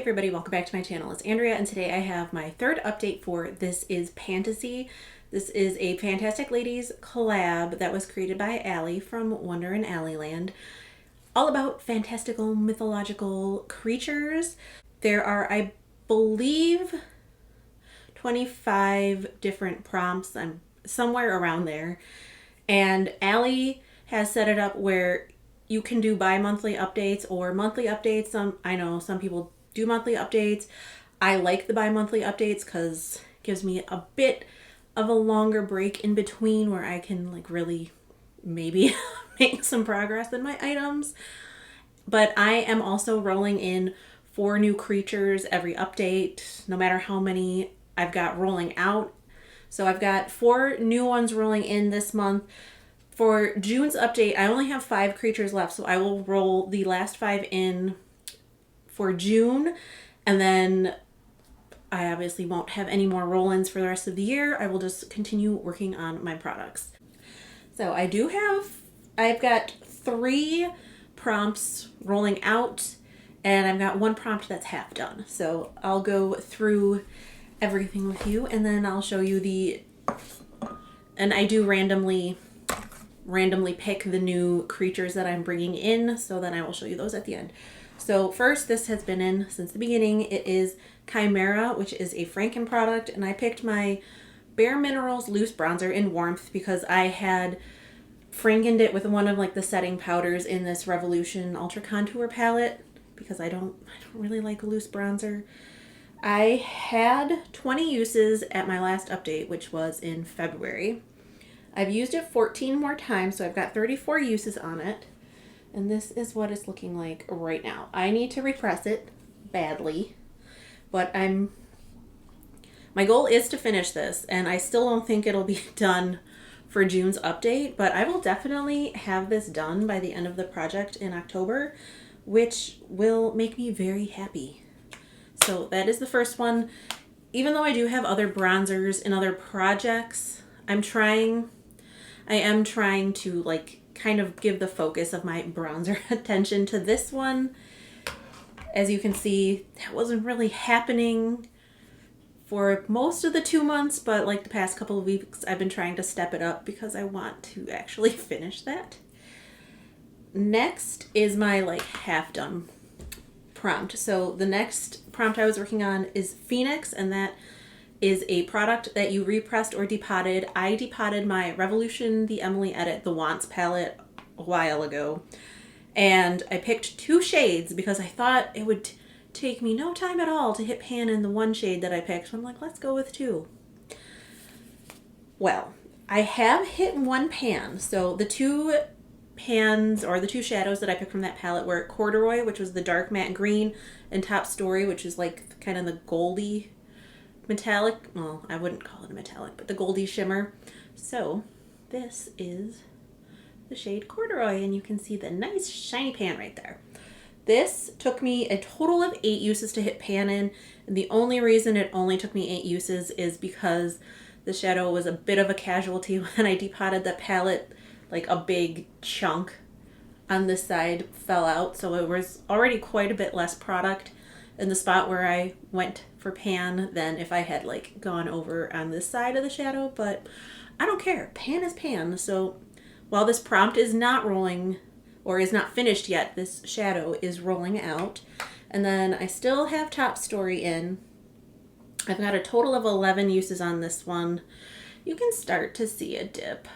everybody, welcome back to my channel. It's Andrea, and today I have my third update for This Is Pantasy. This is a Fantastic Ladies collab that was created by Allie from Wonder in Alleyland. All about fantastical, mythological creatures. There are, I believe, 25 different prompts. I'm somewhere around there. And Allie has set it up where you can do bi-monthly updates or monthly updates. I know some people do monthly updates. I like the bi-monthly updates because it gives me a bit of a longer break in between where I can like really maybe make some progress in my items. But I am also rolling in 4 new creatures every update, no matter how many I've got rolling out. So I've got 4 new ones rolling in this month. For June's update, I only have 5 creatures left, so I will roll the last 5 in for June, and then I obviously won't have any more roll-ins for the rest of the year. I will just continue working on my products. So I've got 3 prompts rolling out, and I've got 1 prompt that's half done. So I'll go through everything with you, and then I'll show you and I do randomly pick the new creatures that I'm bringing in, so then I will show you those at the end. So first, this has been in since the beginning. It is Chimera, which is a Franken product, and I picked my Bare Minerals Loose Bronzer in Warmth because I had Frankened it with one of like the setting powders in this Revolution Ultra Contour palette because I don't really like a loose bronzer. I had 20 uses at my last update, which was in February. I've used it 14 more times, so I've got 34 uses on it. And this is what it's looking like right now. I need to repress it badly, but my goal is to finish this, and I still don't think it'll be done for June's update, but I will definitely have this done by the end of the project in October, which will make me very happy. So that is the first one. Even though I do have other bronzers in other projects, I am trying to like kind of give the focus of my bronzer attention to this one. As you can see, that wasn't really happening for most of the 2 months, but like the past couple of weeks, I've been trying to step it up because I want to actually finish that. Next is my like half done prompt. So the next prompt I was working on is Phoenix, and that is a product that you repressed or depotted. I depotted my Revolution the Emily Edit the Wants palette a while ago, and I picked 2 shades because I thought it would take me no time at all to hit pan in the 1 shade that I picked. So I'm like, let's go with 2. Well, I have hit 1 pan. So the 2 pans, or the 2 shadows that I picked from that palette, were Corduroy, which was the dark matte green, and Top Story, which is like kind of the goldy metallic, well, I wouldn't call it a metallic, but the goldy shimmer. So this is the shade Corduroy, and you can see the nice shiny pan right there. This took me a total of 8 uses to hit pan in, and the only reason it only took me 8 uses is because the shadow was a bit of a casualty when I depotted the palette. Like a big chunk on this side fell out, so it was already quite a bit less product in the spot where I went for pan than if I had like gone over on this side of the shadow, but I don't care. Pan is pan. So while this prompt is not rolling or is not finished yet, this shadow is rolling out. And then I still have Top Story in. I've got a total of 11 uses on this one. You can start to see a dip.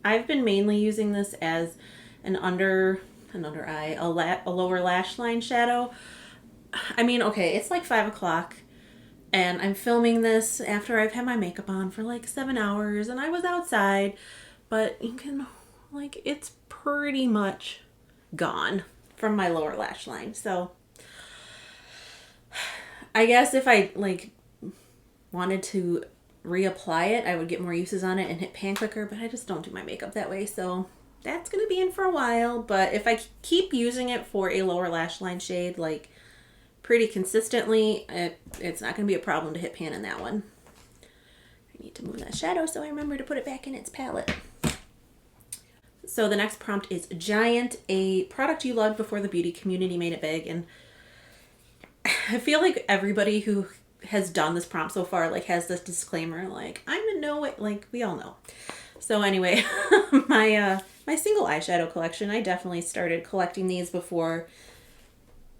I've been mainly using this as an under eye, a lower lash line shadow. I mean, okay, it's like 5 o'clock, and I'm filming this after I've had my makeup on for like 7 hours, and I was outside, but you can, like, it's pretty much gone from my lower lash line. So I guess if I, like, wanted to reapply it, I would get more uses on it and hit pan quicker, but I just don't do my makeup that way, so that's going to be in for a while. But if I keep using it for a lower lash line shade, like, pretty consistently, it's not going to be a problem to hit pan in that one. I need to move that shadow so I remember to put it back in its palette. So the next prompt is Giant, a product you loved before the beauty community made it big. And I feel like everybody who has done this prompt so far like has this disclaimer like I'm in no way, like we all know. So anyway, my single eyeshadow collection, I definitely started collecting these before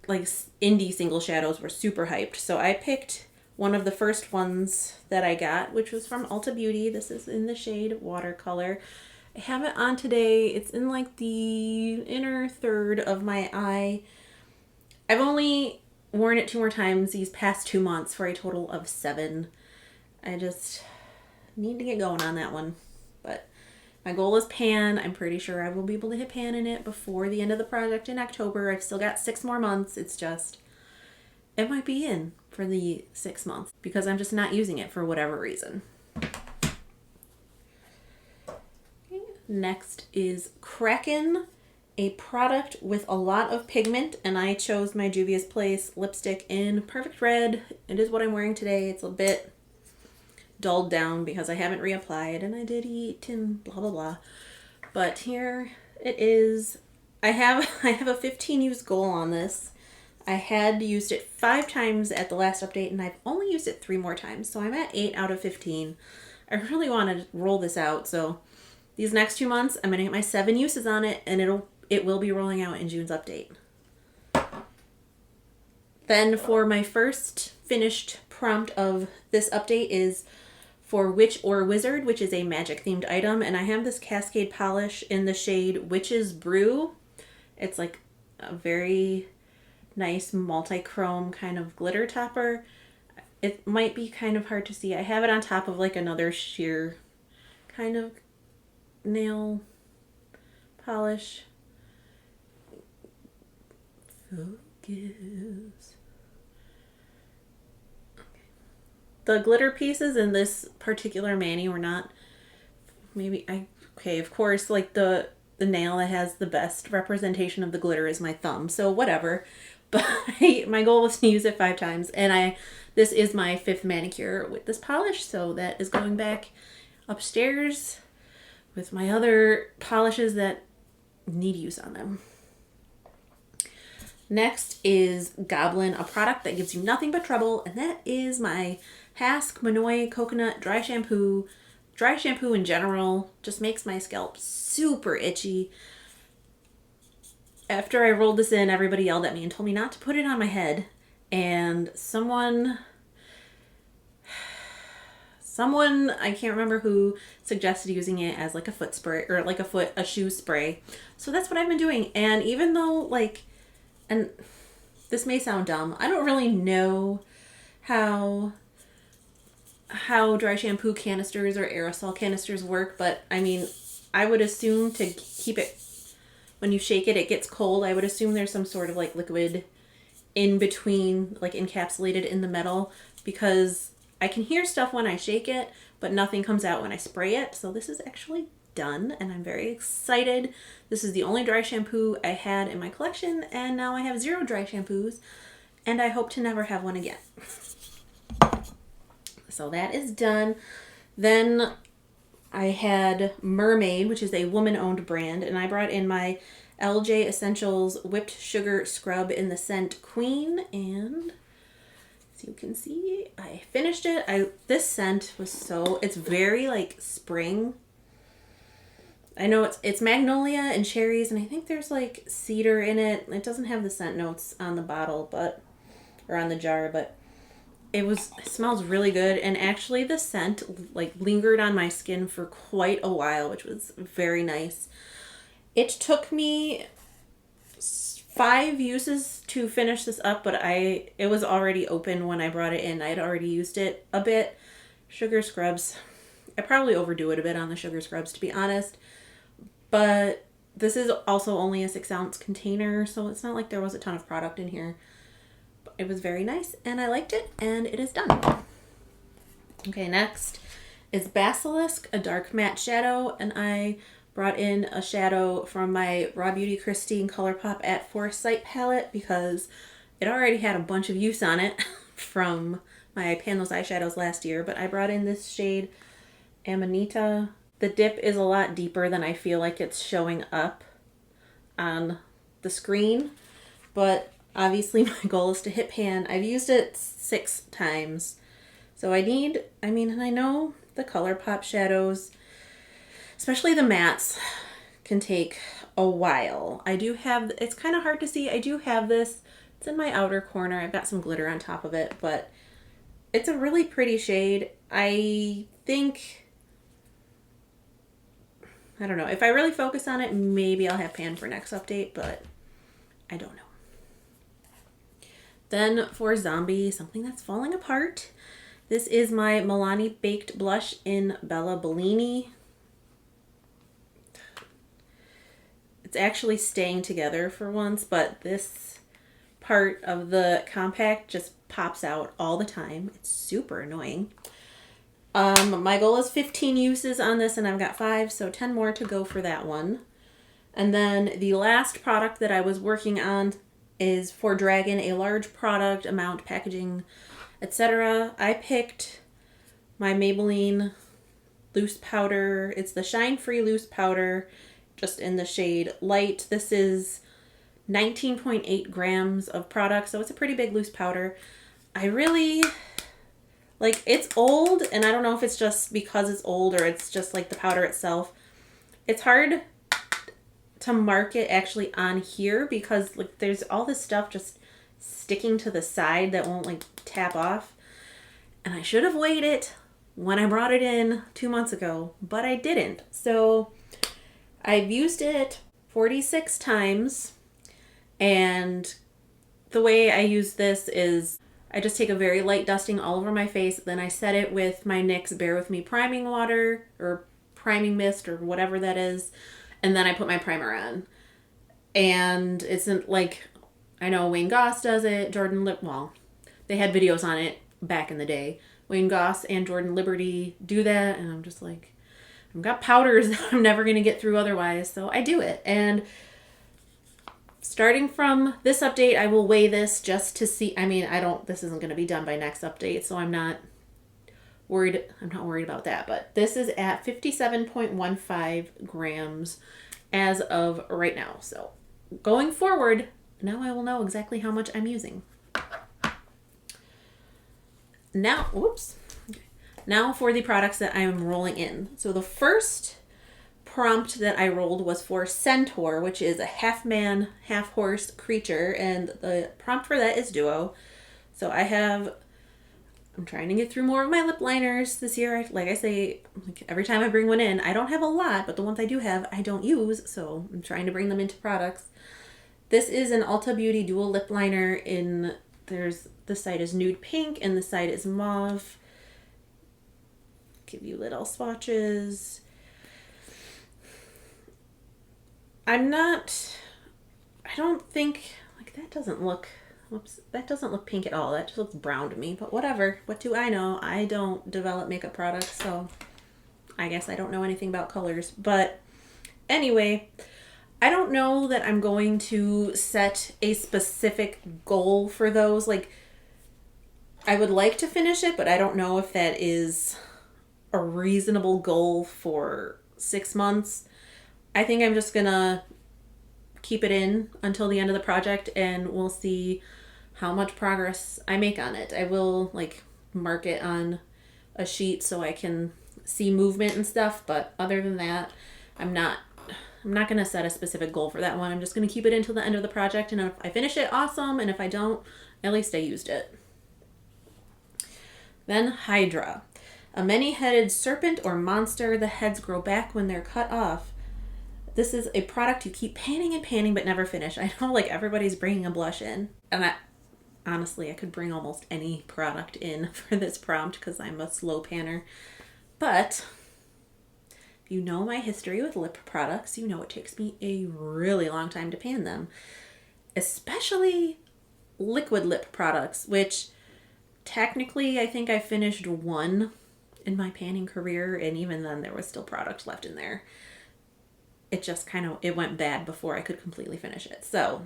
like indie single shadows were super hyped. So I picked one of the first ones that I got, which was from Ulta Beauty. This is in the shade Watercolor. I have it on today. It's in like the inner third of my eye. I've only worn it 2 more times these past 2 months for a total of 7. I just need to get going on that one. But my goal is pan. I'm pretty sure I will be able to hit pan in it before the end of the project in October. I've still got 6 more months. It's just, it might be in for the 6 months because I'm just not using it for whatever reason. Okay. Next is Kraken, a product with a lot of pigment, and I chose my Juvia's Place lipstick in Perfect Red. It is what I'm wearing today. It's a bit dulled down because I haven't reapplied and I did eat and blah blah blah. But here it is. I have a 15 use goal on this. I had used it 5 times at the last update and I've only used it 3 more times. So I'm at 8 out of 15. I really want to roll this out. So these next 2 months I'm going to get my 7 uses on it and it will be rolling out in June's update. Then for my first finished prompt of this update is for Witch or Wizard, which is a magic themed item. And I have this Cascade polish in the shade Witch's Brew. It's like a very nice multi-chrome kind of glitter topper. It might be kind of hard to see. I have it on top of like another sheer kind of nail polish. Focus. The glitter pieces in this particular mani were not, okay, of course, like the nail that has the best representation of the glitter is my thumb, so whatever. But my goal was to use it 5 times, and this is my 5th manicure with this polish, so that is going back upstairs with my other polishes that need use on them. Next is Goblin, a product that gives you nothing but trouble, and that is my Hask Manoi Coconut Dry Shampoo. Dry shampoo in general just makes my scalp super itchy. After I rolled this in, everybody yelled at me and told me not to put it on my head. And someone, I can't remember who, suggested using it as like a foot spray or like a shoe spray. So that's what I've been doing. And even though and this may sound dumb, I don't really know how dry shampoo canisters or aerosol canisters work, but I mean, I would assume to keep it, when you shake it, it gets cold. I would assume there's some sort of like liquid in between, like encapsulated in the metal, because I can hear stuff when I shake it, but nothing comes out when I spray it. So this is actually done and I'm very excited. This is the only dry shampoo I had in my collection, and now I have 0 dry shampoos and I hope to never have one again. So that is done. Then I had Mermaid, which is a woman-owned brand, and I brought in my LJ Essentials Whipped Sugar Scrub in the scent Queen, and as you can see, I finished it. This scent was it's very like spring. I know it's magnolia and cherries, and I think there's like cedar in it. It doesn't have the scent notes on the bottle, or on the jar, but it smells really good. And actually the scent like lingered on my skin for quite a while, which was very nice. It took me 5 uses to finish this up, but it was already open when I brought it in. I had already used it a bit. Sugar scrubs, I probably overdo it a bit on the sugar scrubs, to be honest, but this is also only a 6-ounce container, so it's not like there was a ton of product in here. But it was very nice and I liked it, and it is done. Okay, next is Basilisk, a dark matte shadow, and I brought in a shadow from my Raw Beauty Christine ColourPop at Foresight palette because it already had a bunch of use on it from my Pan Those Eyeshadows last year, but I brought in this shade Amanita. The dip is a lot deeper than I feel like it's showing up on the screen, but Obviously, my goal is to hit pan. I've used it 6 times. So I mean, and I know the ColourPop shadows, especially the mattes, can take a while. I do have, it's kind of hard to see. I do have this. It's in my outer corner. I've got some glitter on top of it, but it's a really pretty shade. I think, I don't know. If I really focus on it, maybe I'll have pan for next update, but I don't know. Then for Zombie, something that's falling apart. This is my Milani Baked Blush in Bella Bellini. It's actually staying together for once, but this part of the compact just pops out all the time. It's super annoying. My goal is 15 uses on this, and I've got 5, so 10 more to go for that one. And then the last product that I was working on is for Dragon, a large product, amount, packaging, etc. I picked my Maybelline loose powder. It's the Shine Free Loose Powder, just in the shade Light. This is 19.8 grams of product, so it's a pretty big loose powder. I really, like, it's old, and I don't know if it's just because it's old or it's just like the powder itself. It's hard to mark it actually on here because like there's all this stuff just sticking to the side that won't like tap off. And I should have weighed it when I brought it in 2 months ago, but I didn't. So I've used it 46 times, and the way I use this is I just take a very light dusting all over my face, then I set it with my NYX Bear With Me priming water or priming mist or whatever that is, and then I put my primer on. And it's like, I know Wayne Goss does it, well, they had videos on it back in the day. Wayne Goss and Jordan Liberty do that, and I'm just like, I've got powders that I'm never going to get through otherwise, so I do it. And starting from this update, I will weigh this just to see. I mean, this isn't going to be done by next update, so I'm not worried about that. But this is at 57.15 grams as of right now. So going forward, now I will know exactly how much I'm using. Now, Now for the products that I am rolling in. So the first prompt that I rolled was for Centaur, which is a half man, half horse creature, and the prompt for that is duo. So I'm trying to get through more of my lip liners this year. Like I say, every time I bring one in, I don't have a lot, but the ones I do have, I don't use, so I'm trying to bring them into products. This is an Ulta Beauty dual lip liner this side is nude pink and the side is mauve. Give you little swatches. I don't think, like, that doesn't look pink at all. That just looks brown to me, but whatever. What do I know? I don't develop makeup products, so I guess I don't know anything about colors. But anyway, I don't know that I'm going to set a specific goal for those. Like, I would like to finish it, but I don't know if that is a reasonable goal for 6 months. I think I'm just gonna keep it in until the end of the project, and we'll see how much progress I make on it. I will mark it on a sheet so I can see movement and stuff, but other than that, I'm not gonna set a specific goal for that one. I'm just gonna keep it until the end of the project, and if I finish it, awesome, and if I don't, at least I used it. Then Hydra. A many-headed serpent or monster. The heads grow back when they're cut off. This is a product you keep panning and panning but never finish. I know everybody's bringing a blush in. And honestly, I could bring almost any product in for this prompt because I'm a slow panner. But if you know my history with lip products, you know it takes me a really long time to pan them. Especially liquid lip products, which technically I think I finished one in my panning career, and even then there was still product left in there. It just it went bad before I could completely finish it. So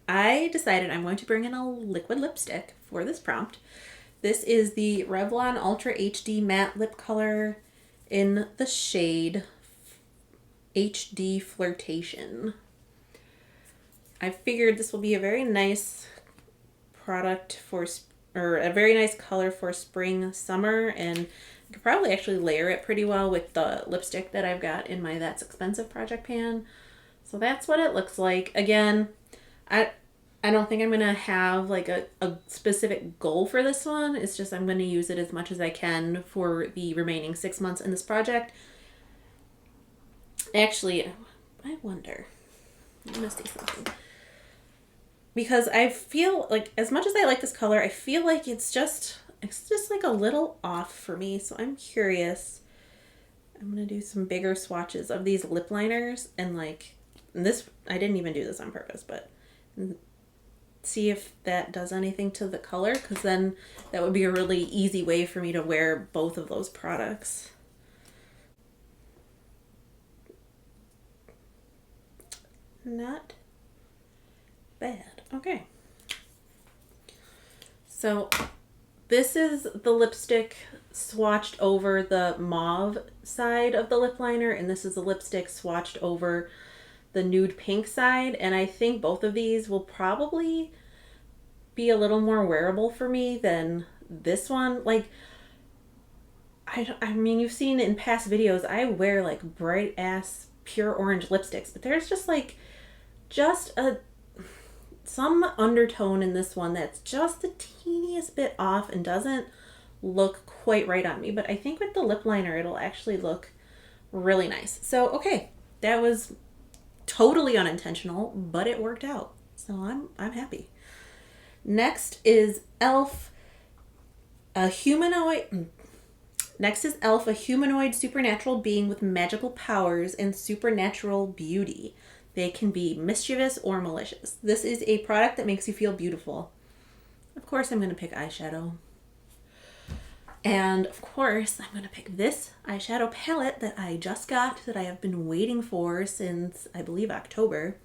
I decided I'm going to bring in a liquid lipstick for this prompt. This is the Revlon Ultra HD Matte Lip Color in the shade HD Flirtation. I figured this will be a very nice product for, or a very nice color for spring, summer, and I could probably actually layer it pretty well with the lipstick that I've got in my That's Expensive project pan. So that's what it looks like. Again, I don't think I'm going to have like a specific goal for this one. It's just I'm going to use it as much as I can for the remaining 6 months in this project. Actually, I wonder. I'm going to say something. Because I feel like, as much as I like this color, I feel like it's just like a little off for me. So I'm curious. I'm going to do some bigger swatches of these lip liners. And like, this, I didn't even do this on purpose, but see if that does anything to the color, because then that would be a really easy way for me to wear both of those products. Not bad. Okay. So this is the lipstick swatched over the mauve side of the lip liner, and this is the lipstick swatched over the nude pink side, and I think both of these will probably be a little more wearable for me than this one. Like, I mean, you've seen in past videos, I wear like bright ass pure orange lipsticks, but there's just like, some undertone in this one that's just the teeniest bit off and doesn't look quite right on me. But I think with the lip liner, it'll actually look really nice. So, okay, that was totally unintentional, but it worked out. So I'm happy. Next is Elf, a humanoid supernatural being with magical powers and supernatural beauty. They can be mischievous or malicious. This is a product that makes you feel beautiful. Of course, I'm going to pick eyeshadow. And of course, I'm going to pick this eyeshadow palette that I just got, that I have been waiting for since, I believe, October.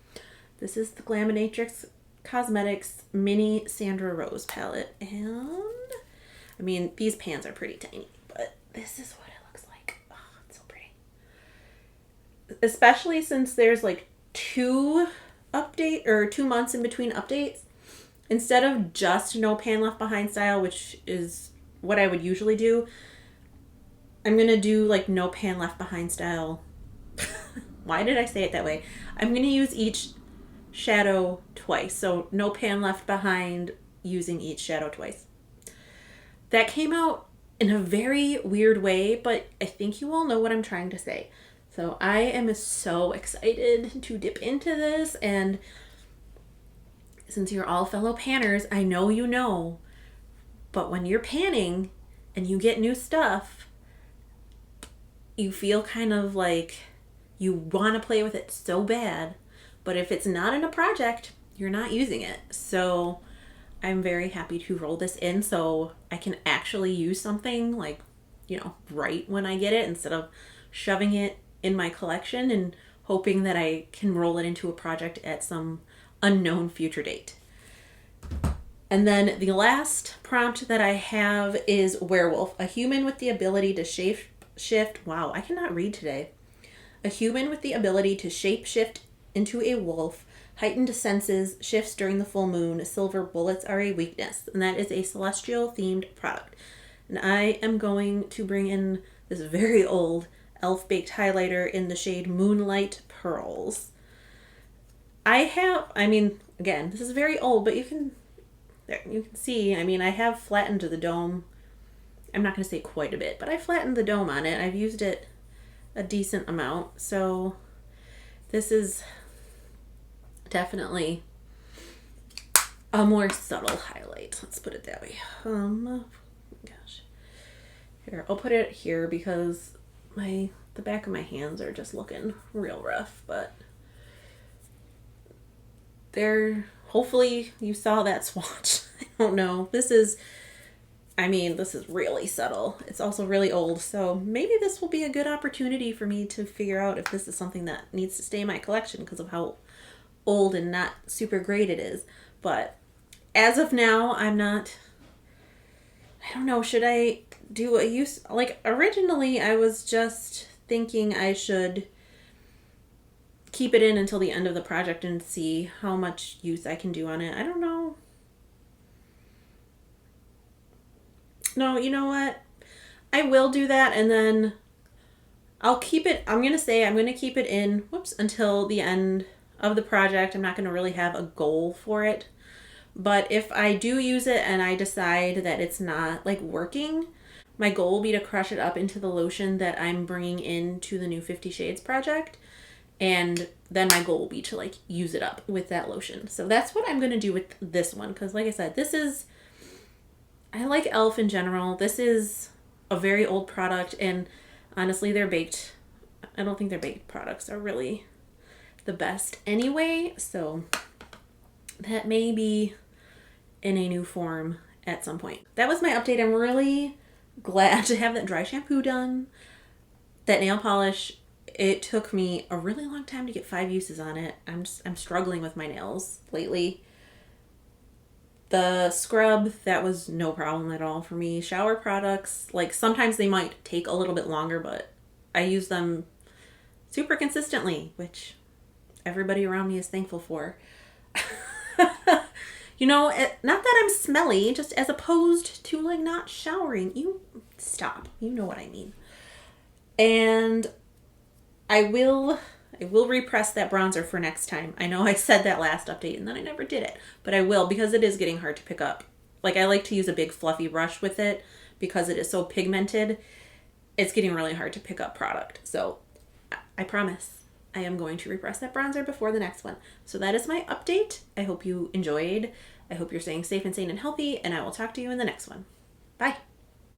This is the Glaminatrix Cosmetics Mini Sandra Rose palette. And, I mean, these pans are pretty tiny, but this is what it looks like. Oh, it's so pretty. Especially since there's like 2 months in between updates. Instead of just no pan left behind style, which is what I would usually do, I'm going to do like no pan left behind style. Why did I say it that way? I'm going to use each shadow twice. So no pan left behind, using each shadow twice. That came out in a very weird way, but I think you all know what I'm trying to say. So I am so excited to dip into this, and since you're all fellow panners, I know you know, but when you're panning and you get new stuff, you feel kind of like you want to play with it so bad, but if it's not in a project, you're not using it. So I'm very happy to roll this in so I can actually use something like, you know, right when I get it, instead of shoving it in my collection and hoping that I can roll it into a project at some unknown future date. And then the last prompt that I have is werewolf, a human with the ability to shift. Wow, I cannot read today. A human with the ability to shape-shift into a wolf, heightened senses, shifts during the full moon, silver bullets are a weakness. And that is a celestial-themed product. And I am going to bring in this very old Elf Baked highlighter in the shade Moonlight Pearls. Again, this is very old, but you can see, I have flattened the dome. I'm not going to say quite a bit, but I flattened the dome on it. I've used it a decent amount. So this is definitely a more subtle highlight. Let's put it that way. Gosh. Here, I'll put it here because the back of my hands are just looking real rough, but hopefully you saw that swatch. I don't know. This is really subtle. It's also really old, so maybe this will be a good opportunity for me to figure out if this is something that needs to stay in my collection because of how old and not super great it is. But as of now, I don't know, should I do a use? Like, originally I was just thinking I should keep it in until the end of the project and see how much use I can do on it. I don't know. No, you know what? I will do that, and then I'll keep it, I'm going to keep it in, until the end of the project. I'm not going to really have a goal for it. But if I do use it and I decide that it's not like working, my goal will be to crush it up into the lotion that I'm bringing into the new 50 Shades project. And then my goal will be to like use it up with that lotion. So that's what I'm going to do with this one. Because like I said, I like e.l.f. in general. This is a very old product, and honestly, I don't think their baked products are really the best anyway. So that may be in a new form at some point. That was my update. I'm really glad to have that dry shampoo done. That nail polish, it took me a really long time to get 5 uses on it. I'm struggling with my nails lately. The scrub, that was no problem at all for me. Shower products, like sometimes they might take a little bit longer, but I use them super consistently, which everybody around me is thankful for. You know, not that I'm smelly, just as opposed to like not showering. You stop. You know what I mean. And I will repress that bronzer for next time. I know I said that last update and then I never did it, but I will, because it is getting hard to pick up. Like, I like to use a big fluffy brush with it because it is so pigmented. It's getting really hard to pick up product. So I promise I am going to repress that bronzer before the next one. So that is my update. I hope you enjoyed. I hope you're staying safe and sane and healthy, and I will talk to you in the next one. Bye.